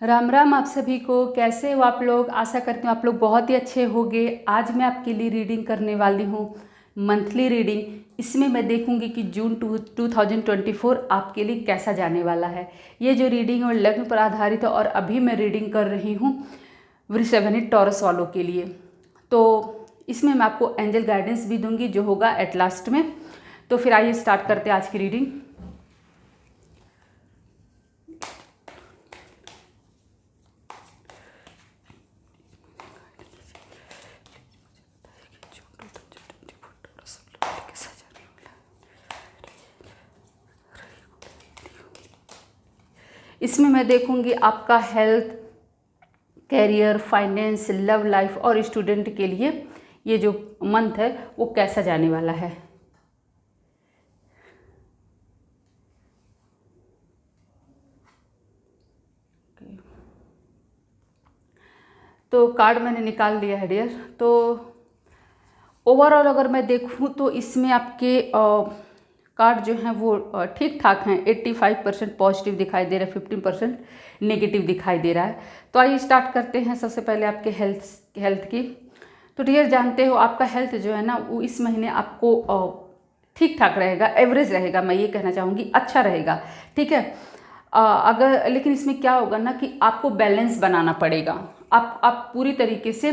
राम राम आप सभी को। कैसे हो आप लोग? आशा करती हूँ आप लोग बहुत ही अच्छे होंगे। आज मैं आपके लिए रीडिंग करने वाली हूँ, मंथली रीडिंग। इसमें मैं देखूंगी कि जून 2024 आपके लिए कैसा जाने वाला है। ये जो रीडिंग है लग्न पर आधारित है और अभी मैं रीडिंग कर रही हूँ वृषभ टॉरस वालों के लिए। तो इसमें मैं आपको एंजल गाइडेंस भी दूंगी जो होगा एट लास्ट में। तो फिर आइए स्टार्ट करते हैं आज की रीडिंग। इसमें मैं देखूंगी आपका health, career, finance, love life और स्टूडेंट के लिए ये जो मंथ है वो कैसा जाने वाला है। तो कार्ड मैंने निकाल लिया है डियर। तो ओवरऑल अगर मैं देखूँ तो इसमें आपके कार्ड जो हैं वो ठीक ठाक हैं। 85% पॉजिटिव दिखाई दे रहा है, 15% नेगेटिव दिखाई दे रहा है। तो आइए स्टार्ट करते हैं सबसे पहले आपके हेल्थ की। तो डियर जानते हो आपका हेल्थ जो है ना वो इस महीने आपको ठीक ठाक रहेगा, एवरेज रहेगा, मैं ये कहना चाहूँगी अच्छा रहेगा। ठीक है। अगर लेकिन इसमें क्या होगा ना कि आपको बैलेंस बनाना पड़ेगा। आप पूरी तरीके से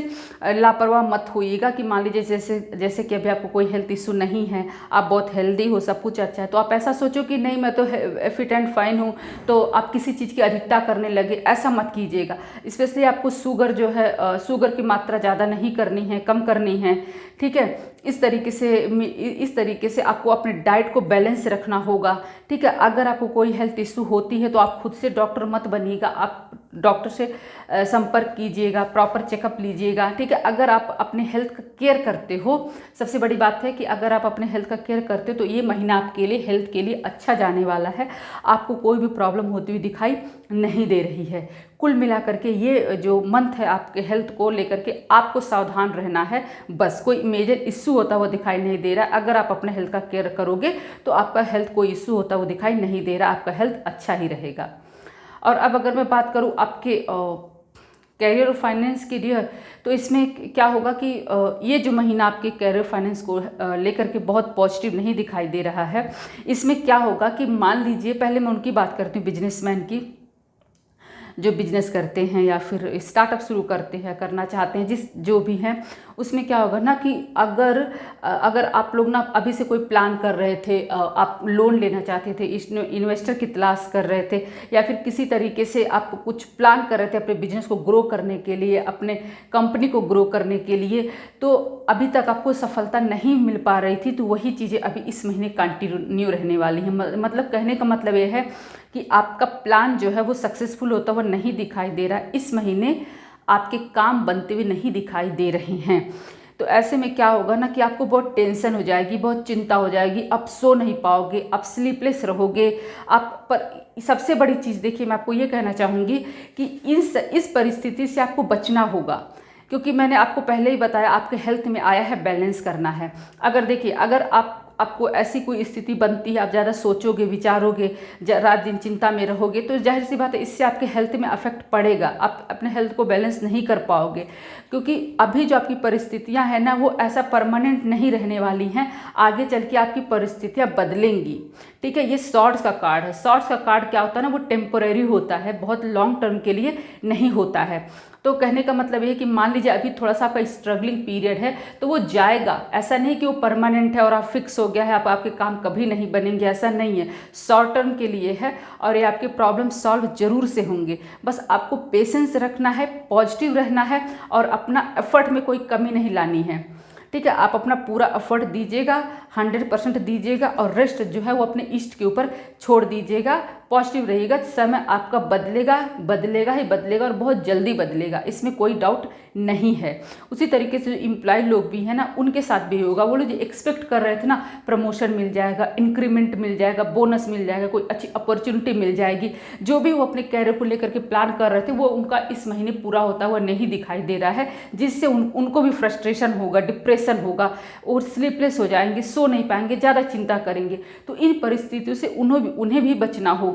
लापरवाह मत होइएगा कि मान लीजिए जैसे जैसे कि अभी आपको कोई हेल्थ इशू नहीं है, आप बहुत हेल्दी हो, सब कुछ अच्छा है, तो आप ऐसा सोचो कि नहीं मैं तो फिट एंड फाइन हूँ, तो आप किसी चीज़ की अधिकता करने लगे, ऐसा मत कीजिएगा। स्पेशली आपको शुगर जो है, शुगर की मात्रा ज़्यादा नहीं करनी है, कम करनी है। ठीक है। इस तरीके से आपको अपने डाइट को बैलेंस रखना होगा। ठीक है। अगर आपको कोई हेल्थ इशू होती है तो आप खुद से डॉक्टर मत बनिएगा, आप डॉक्टर से संपर्क कीजिएगा, प्रॉपर चेकअप लीजिएगा। ठीक है। अगर आप अपने हेल्थ का केयर करते हो, सबसे बड़ी बात है कि अगर आप अपने हेल्थ का केयर करते हो तो ये महीना आपके लिए हेल्थ के लिए अच्छा जाने वाला है। आपको कोई भी प्रॉब्लम होती हुई दिखाई नहीं दे रही है। कुल मिलाकर के ये जो मंथ है आपके हेल्थ को लेकर के आपको सावधान रहना है। बस कोई मेजर इश्यू होता हुआ दिखाई नहीं दे रहा है। अगर आप अपने हेल्थ का केयर करोगे तो आपका हेल्थ कोई इश्यू होता हुआ दिखाई नहीं दे रहा, आपका हेल्थ अच्छा ही रहेगा। और अब अगर मैं बात करूँ आपके कैरियर और फाइनेंस के लिए, तो इसमें क्या होगा कि ये जो महीना आपके कैरियर फाइनेंस को लेकर के बहुत पॉजिटिव नहीं दिखाई दे रहा है। इसमें क्या होगा कि मान लीजिए, पहले मैं उनकी बात करती हूँ बिजनेसमैन की, जो बिजनेस करते हैं या फिर स्टार्टअप शुरू करते हैं, करना चाहते हैं, जो भी हैं, उसमें क्या होगा ना कि अगर आप लोग ना अभी से कोई प्लान कर रहे थे, आप लोन लेना चाहते थे, इन्वेस्टर की तलाश कर रहे थे, या फिर किसी तरीके से आप कुछ प्लान कर रहे थे अपने बिजनेस को ग्रो करने के लिए, अपने कंपनी को ग्रो करने के लिए, तो अभी तक आपको सफलता नहीं मिल पा रही थी, तो वही चीज़ें अभी इस महीने कंटिन्यू रहने वाली हैं। मतलब कहने का मतलब ये है कि आपका प्लान जो है वो सक्सेसफुल होता हुआ नहीं दिखाई दे रहा। इस महीने आपके काम बनते हुए नहीं दिखाई दे रहे हैं। तो ऐसे में क्या होगा ना कि आपको बहुत टेंशन हो जाएगी, बहुत चिंता हो जाएगी, आप सो नहीं पाओगे, आप स्लीपलेस रहोगे। आप पर सबसे बड़ी चीज़ देखिए, मैं आपको ये कहना चाहूँगी कि इस परिस्थिति से आपको बचना होगा, क्योंकि मैंने आपको पहले ही बताया आपके हेल्थ में आया है बैलेंस करना है। अगर देखिए, अगर आपको ऐसी कोई स्थिति बनती है, आप ज़्यादा सोचोगे, विचारोगे, रात दिन चिंता में रहोगे, तो जाहिर सी बात है इससे आपके हेल्थ में अफेक्ट पड़ेगा। आप अपने हेल्थ को बैलेंस नहीं कर पाओगे, क्योंकि अभी जो आपकी परिस्थितियां हैं ना वो ऐसा परमानेंट नहीं रहने वाली हैं। आगे चल के आपकी परिस्थितियां बदलेंगी। ठीक है। ये शॉर्ट्स का कार्ड है। शॉर्ट्स का कार्ड क्या होता है ना, वो टेम्पोरेरी होता है, बहुत लॉन्ग टर्म के लिए नहीं होता है। तो कहने का मतलब ये है कि मान लीजिए अभी थोड़ा सा आपका स्ट्रगलिंग पीरियड है तो वो जाएगा, ऐसा नहीं कि वो परमानेंट है और आप फिक्स हो गया है, आपके काम कभी नहीं बनेंगे, ऐसा नहीं है। शॉर्ट टर्म के लिए है और ये आपके प्रॉब्लम सॉल्व जरूर से होंगे। बस आपको पेशेंस रखना है, पॉजिटिव रहना है और अपना एफर्ट में कोई कमी नहीं लानी है। ठीक है। आप अपना पूरा एफर्ट दीजिएगा, 100% दीजिएगा और रेस्ट जो है वो अपने इष्ट के ऊपर छोड़ दीजिएगा। पॉजिटिव रहिएगा, समय आपका बदलेगा, बदलेगा ही बदलेगा और बहुत जल्दी बदलेगा, इसमें कोई डाउट नहीं है। उसी तरीके से जो एम्प्लॉय लोग भी हैं ना, उनके साथ भी होगा। वो लोग जो एक्सपेक्ट कर रहे थे ना, प्रमोशन मिल जाएगा, इंक्रीमेंट मिल जाएगा, बोनस मिल जाएगा, कोई अच्छी अपॉर्चुनिटी मिल जाएगी, जो भी वो अपने कैरियर को लेकर के प्लान कर रहे थे वो उनका इस महीने पूरा होता हुआ नहीं दिखाई दे रहा है, जिससे उनको भी फ्रस्ट्रेशन होगा, डिप्रेशन होगा और स्लीपलेस हो जाएंगे, सो नहीं पाएंगे, ज़्यादा चिंता करेंगे। तो इन परिस्थितियों से उन्हें भी बचना होगा।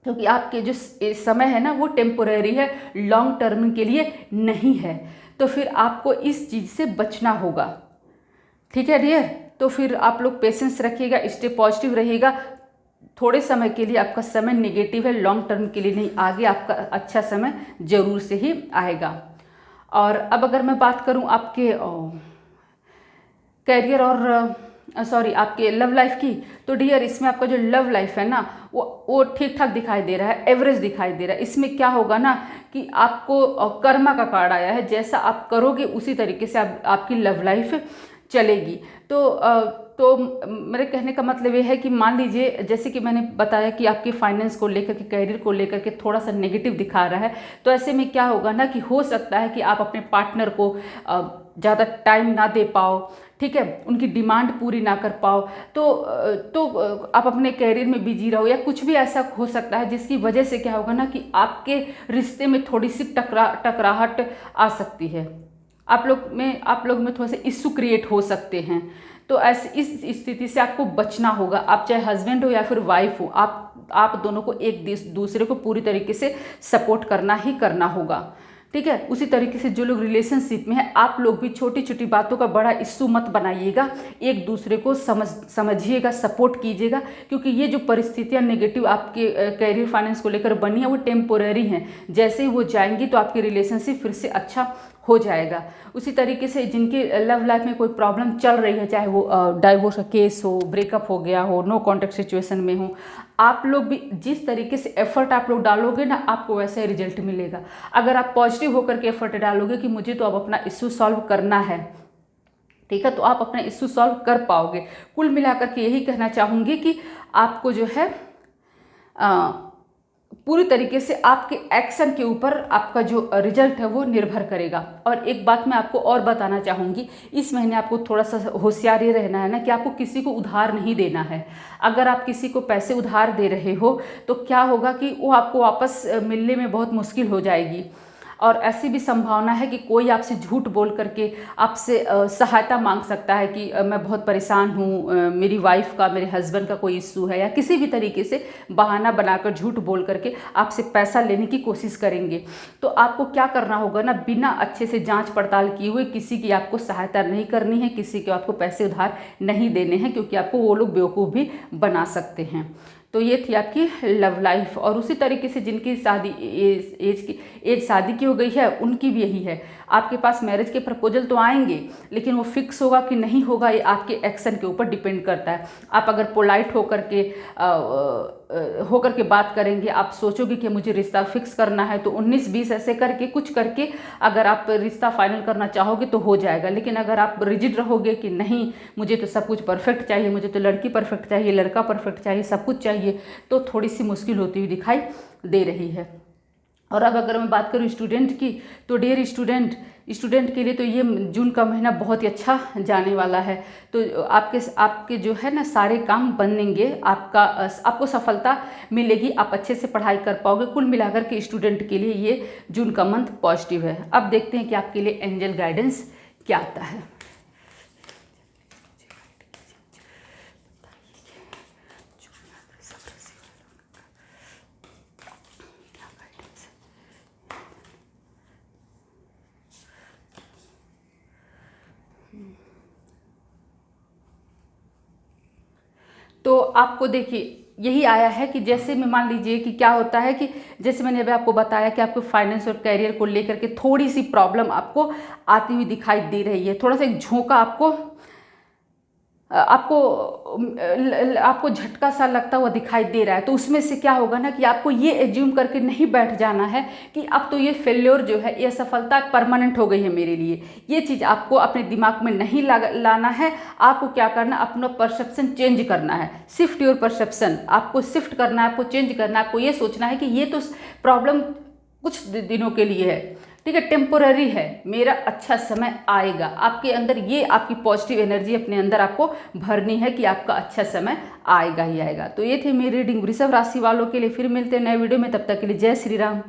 क्योंकि आपके जो समय है ना वो टेम्पोरेरी है, लॉन्ग टर्म के लिए नहीं है। तो फिर आपको इस चीज़ से बचना होगा। ठीक है डियर, तो फिर आप लोग पेशेंस रखिएगा, स्टे पॉजिटिव रहिएगा। थोड़े समय के लिए आपका समय नेगेटिव है, लॉन्ग टर्म के लिए नहीं, आगे आपका अच्छा समय जरूर से ही आएगा। और अब अगर मैं बात करूं आपके कैरियर और सॉरी आपके लव लाइफ की, तो डियर इसमें आपका जो लव लाइफ है ना वो ठीक ठाक दिखाई दे रहा है, एवरेज दिखाई दे रहा है। इसमें क्या होगा ना कि आपको कर्मा का कार्ड आया है, जैसा आप करोगे उसी तरीके से आपकी लव लाइफ चलेगी। तो मेरे कहने का मतलब ये है कि मान लीजिए जैसे कि मैंने बताया कि आपके फाइनेंस को लेकर के, कैरियर को लेकर के थोड़ा सा नेगेटिव दिखा रहा है, तो ऐसे में क्या होगा ना कि हो सकता है कि आप अपने पार्टनर को ज़्यादा टाइम ना दे पाओ, ठीक है, उनकी डिमांड पूरी ना कर पाओ, तो आप अपने कैरियर में बिजी रहो, या कुछ भी ऐसा हो सकता है जिसकी वजह से क्या होगा ना कि आपके रिश्ते में थोड़ी सी टकराहट आ सकती है। आप लोग में थोड़ा सा इश्यू क्रिएट हो सकते हैं। तो ऐसे इस स्थिति से आपको बचना होगा। आप चाहे हस्बैंड हो या फिर वाइफ हो, आप दोनों को एक दूसरे को पूरी तरीके से सपोर्ट करना ही करना होगा। ठीक है, उसी तरीके से जो लोग रिलेशनशिप में हैं, आप लोग भी छोटी छोटी बातों का बड़ा इश्यू मत बनाइएगा, एक दूसरे को समझिएगा, सपोर्ट कीजिएगा, क्योंकि ये जो परिस्थितियां नेगेटिव आपके कैरियर फाइनेंस को लेकर बनी है वो टेम्पोररी हैं। जैसे ही वो जाएंगी तो आपकी रिलेशनशिप फिर से अच्छा हो जाएगा। उसी तरीके से जिनके लव लाइफ में कोई प्रॉब्लम चल रही है, चाहे वो डाइवोर्स का केस हो, ब्रेकअप हो गया हो, नो कॉन्टैक्ट सिचुएशन में हो, आप लोग भी जिस तरीके से एफर्ट आप लोग डालोगे ना, आपको वैसा ही रिजल्ट मिलेगा। अगर आप पॉजिटिव होकर के एफर्ट डालोगे कि मुझे तो अब अपना इश्यू सॉल्व करना है, ठीक है, तो आप अपना इश्यू सॉल्व कर पाओगे। कुल मिलाकर के यही कहना चाहूँगी कि आपको जो है पूरी तरीके से आपके एक्शन के ऊपर आपका जो रिजल्ट है वो निर्भर करेगा। और एक बात मैं आपको और बताना चाहूँगी, इस महीने आपको थोड़ा सा होशियार ये रहना है ना कि आपको किसी को उधार नहीं देना है। अगर आप किसी को पैसे उधार दे रहे हो तो क्या होगा कि वो आपको वापस मिलने में बहुत मुश्किल हो जाएगी। और ऐसी भी संभावना है कि कोई आपसे झूठ बोल करके आपसे सहायता मांग सकता है कि मैं बहुत परेशान हूँ, मेरी वाइफ का, मेरे हस्बैंड का कोई इश्यू है, या किसी भी तरीके से बहाना बनाकर झूठ बोल करके आपसे पैसा लेने की कोशिश करेंगे। तो आपको क्या करना होगा ना, बिना अच्छे से जांच पड़ताल किए हुए किसी की आपको सहायता नहीं करनी है, किसी को आपको पैसे उधार नहीं देने हैं, क्योंकि आपको वो लोग बेवकूफ़ भी बना सकते हैं। तो ये थी आपकी लव लाइफ। और उसी तरीके से जिनकी शादी एज शादी की हो गई है, उनकी भी यही है। आपके पास मैरिज के प्रपोजल तो आएंगे, लेकिन वो फिक्स होगा कि नहीं होगा ये आपके एक्शन के ऊपर डिपेंड करता है। आप अगर पोलाइट होकर के बात करेंगे, आप सोचोगे कि मुझे रिश्ता फिक्स करना है, तो 19-20 ऐसे करके कुछ करके अगर आप रिश्ता फाइनल करना चाहोगे तो हो जाएगा। लेकिन अगर आप रिजिड रहोगे कि नहीं मुझे तो सब कुछ परफेक्ट चाहिए, मुझे तो लड़की परफेक्ट चाहिए, लड़का परफेक्ट चाहिए, सब कुछ चाहिए, तो थोड़ी सी मुश्किल होती हुई दिखाई दे रही है। और अब अगर मैं बात करूँ स्टूडेंट की, तो डियर स्टूडेंट के लिए तो ये जून का महीना बहुत ही अच्छा जाने वाला है। तो आपके जो है ना सारे काम बनेंगे, आपको सफलता मिलेगी, आप अच्छे से पढ़ाई कर पाओगे। कुल मिलाकर के स्टूडेंट के लिए ये जून का मंथ पॉजिटिव है। अब देखते हैं कि आपके लिए एंजल गाइडेंस क्या आता है। तो आपको देखिए यही आया है कि जैसे में मान लीजिए कि क्या होता है कि जैसे मैंने अभी आपको बताया कि आपको फाइनेंस और कैरियर को लेकर के थोड़ी सी प्रॉब्लम आपको आती हुई दिखाई दे रही है, थोड़ा सा एक झोंका आपको झटका सा लगता हुआ दिखाई दे रहा है। तो उसमें से क्या होगा ना कि आपको ये एज्यूम करके नहीं बैठ जाना है कि अब तो ये फेल्योर जो है, ये असफलता परमानेंट हो गई है मेरे लिए। ये चीज़ आपको अपने दिमाग में नहीं लाना है। आपको क्या करना, अपना परसेप्शन चेंज करना है। शिफ्ट योर परसेप्शन, आपको शिफ्ट करना है, आपको चेंज करना है। आपको ये सोचना है कि ये तो प्रॉब्लम कुछ दिनों के लिए है, ठीक है, टेम्पोररी है, मेरा अच्छा समय आएगा। आपके अंदर ये आपकी पॉजिटिव एनर्जी अपने अंदर आपको भरनी है कि आपका अच्छा समय आएगा ही आएगा। तो ये थी मेरी रीडिंग वृषभ राशि वालों के लिए। फिर मिलते हैं नए वीडियो में, तब तक के लिए जय श्री राम।